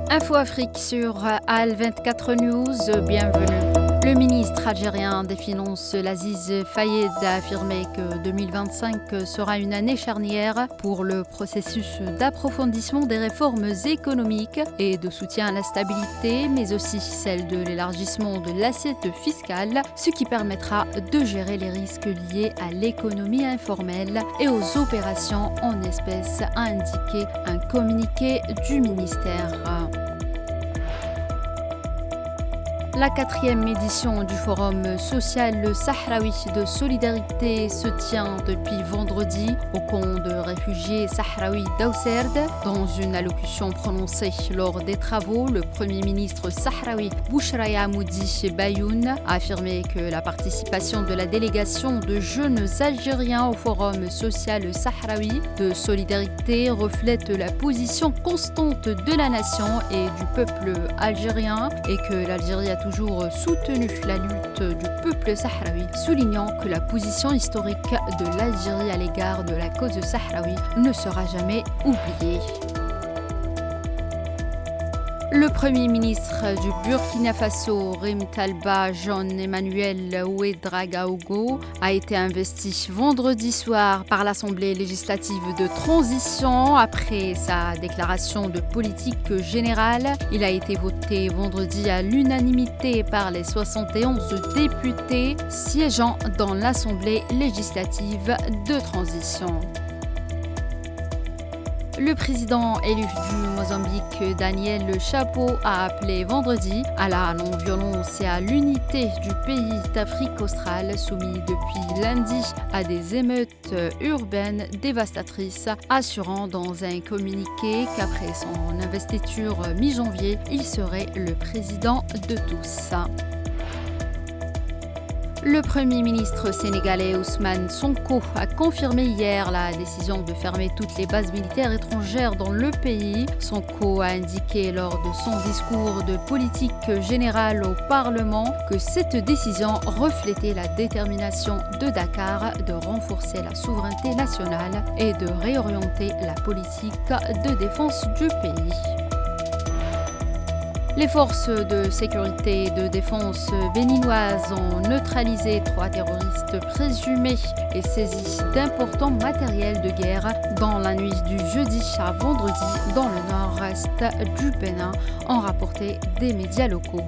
Info Afrique sur Al 24 News, bienvenue. Le ministre algérien des Finances, Aziz Fayed, a affirmé que 2025 sera une année charnière pour le processus d'approfondissement des réformes économiques et de soutien à la stabilité, mais aussi celle de l'élargissement de l'assiette fiscale, ce qui permettra de gérer les risques liés à l'économie informelle et aux opérations en espèces, a indiqué un communiqué du ministère. La 4e édition du Forum social sahraoui de solidarité se tient depuis vendredi au camp de réfugiés sahraouis d'Aousserd. Dans une allocution prononcée lors des travaux, le Premier ministre sahraoui Bouchraïa Moudi Bayoun a affirmé que la participation de la délégation de jeunes Algériens au Forum social sahraoui de solidarité reflète la position constante de la nation et du peuple algérien et que l'Algérie a toujours soutenu la lutte du peuple sahraoui, soulignant que la position historique de l'Algérie à l'égard de la cause sahraoui ne sera jamais oubliée. Le Premier ministre du Burkina Faso, Rim Talba Jean-Emmanuel Ouédraogo, a été investi vendredi soir par l'Assemblée législative de transition après sa déclaration de politique générale. Il a été voté vendredi à l'unanimité par les 71 députés siégeant dans l'Assemblée législative de transition. Le président élu du Mozambique, Daniel Chapo, a appelé vendredi à la non-violence et à l'unité du pays d'Afrique australe soumis depuis lundi à des émeutes urbaines dévastatrices, assurant dans un communiqué qu'après son investiture mi-janvier, il serait le président de tous. Le Premier ministre sénégalais Ousmane Sonko a confirmé hier la décision de fermer toutes les bases militaires étrangères dans le pays. Sonko a indiqué lors de son discours de politique générale au Parlement que cette décision reflétait la détermination de Dakar de renforcer la souveraineté nationale et de réorienter la politique de défense du pays. Les forces de sécurité et de défense béninoises ont neutralisé 3 terroristes présumés et saisi d'importants matériels de guerre dans la nuit du jeudi à vendredi dans le nord-est du Bénin, ont rapporté des médias locaux.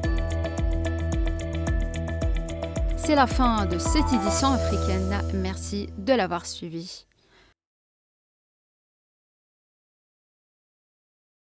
C'est la fin de cette édition africaine. Merci de l'avoir suivi.